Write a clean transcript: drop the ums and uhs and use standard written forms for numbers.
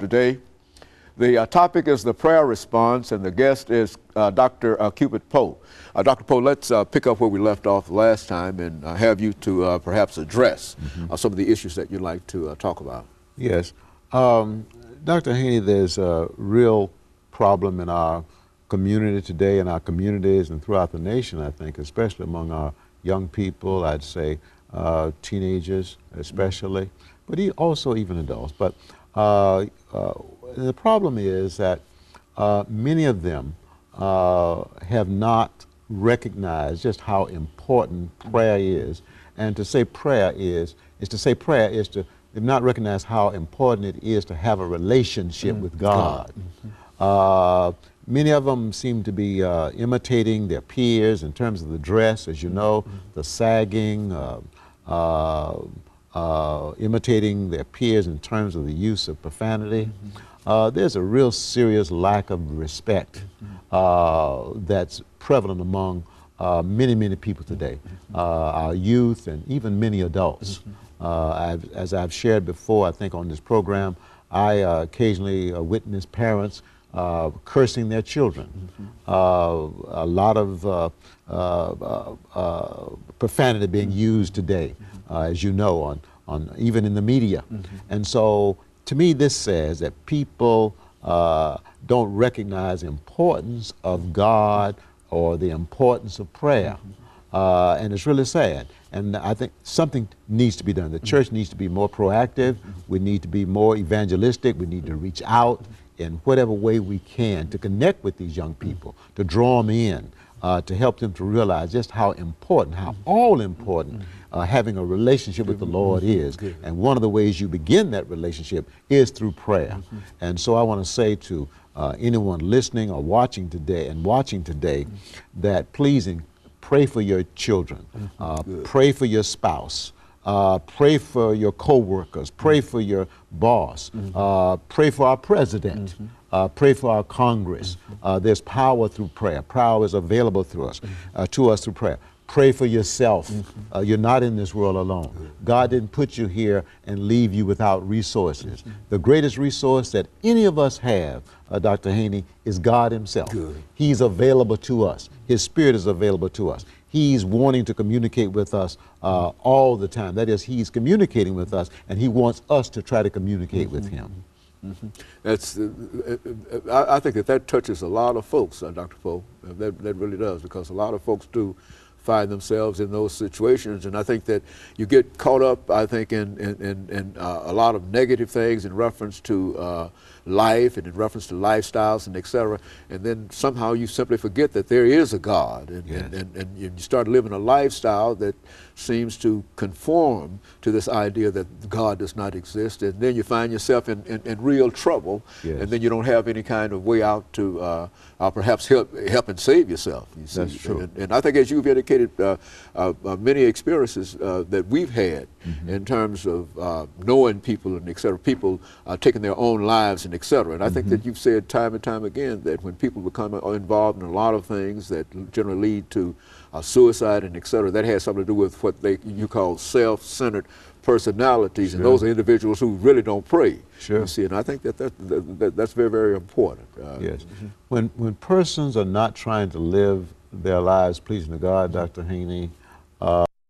today. The topic is the prayer response, and the guest is Dr. CPoe. Dr. Poe, let's pick up where we left off last time and have you to perhaps address some of the issues that you'd like to talk about. Yes. Dr. Haney, there's a real problem in our community today, in our communities and throughout the nation, I think, especially among our young people, I'd say teenagers especially, but also even adults. But the problem is that many of them have not recognized just how important prayer is. And to say prayer is to they've not recognized how important it is to have a relationship with God. Many of them seem to be imitating their peers in terms of the dress, as you know, the sagging, imitating their peers in terms of the use of profanity. There's a real serious lack of respect that's prevalent among many people today, our youth and even many adults. As I've shared before, I think on this program, I occasionally witness parents cursing their children. A lot of profanity being used today, as you know, even in the media. And so, to me, this says that people don't recognize the importance of God or the importance of prayer. And it's really sad. And I think something needs to be done. The church needs to be more proactive. We need to be more evangelistic. We need to reach out in whatever way we can to connect with these young people, to draw them in, to help them to realize just how important, how all important having a relationship with the Lord is. And one of the ways you begin that relationship is through prayer. And so I want to say to anyone listening or watching today, that please pray for your children, pray for your spouse, pray for your co-workers, pray for your boss, pray for our president, pray for our Congress. There's power through prayer. Power is available through us, to us through prayer. Pray for yourself. You're not in this world alone. God didn't put you here and leave you without resources. The greatest resource that any of us have, Dr. Haney, is God himself. He's available to us. His Spirit is available to us. He's wanting to communicate with us all the time. That is, he's communicating with us, and he wants us to try to communicate with him. That's, I think that touches a lot of folks, Dr. Poe. That really does, because a lot of folks do find themselves in those situations, and I think that you get caught up, I think, in a lot of negative things in reference to life and in reference to lifestyles and et cetera, and then somehow you simply forget that there is a God, and you start living a lifestyle that seems to conform to this idea that God does not exist, and then you find yourself in real trouble, and then you don't have any kind of way out to perhaps help and save yourself. You see? That's true. And I think, as you've indicated, many experiences that we've had in terms of knowing people and et cetera, people taking their own lives and et cetera. And I think that you've said time and time again that when people become involved in a lot of things that generally lead to suicide and et cetera, that has something to do with what you call self-centered personalities, and those are individuals who really don't pray. You see, and I think that's very, very important. Yes. When persons are not trying to live their lives pleasing to God, Dr. Haney,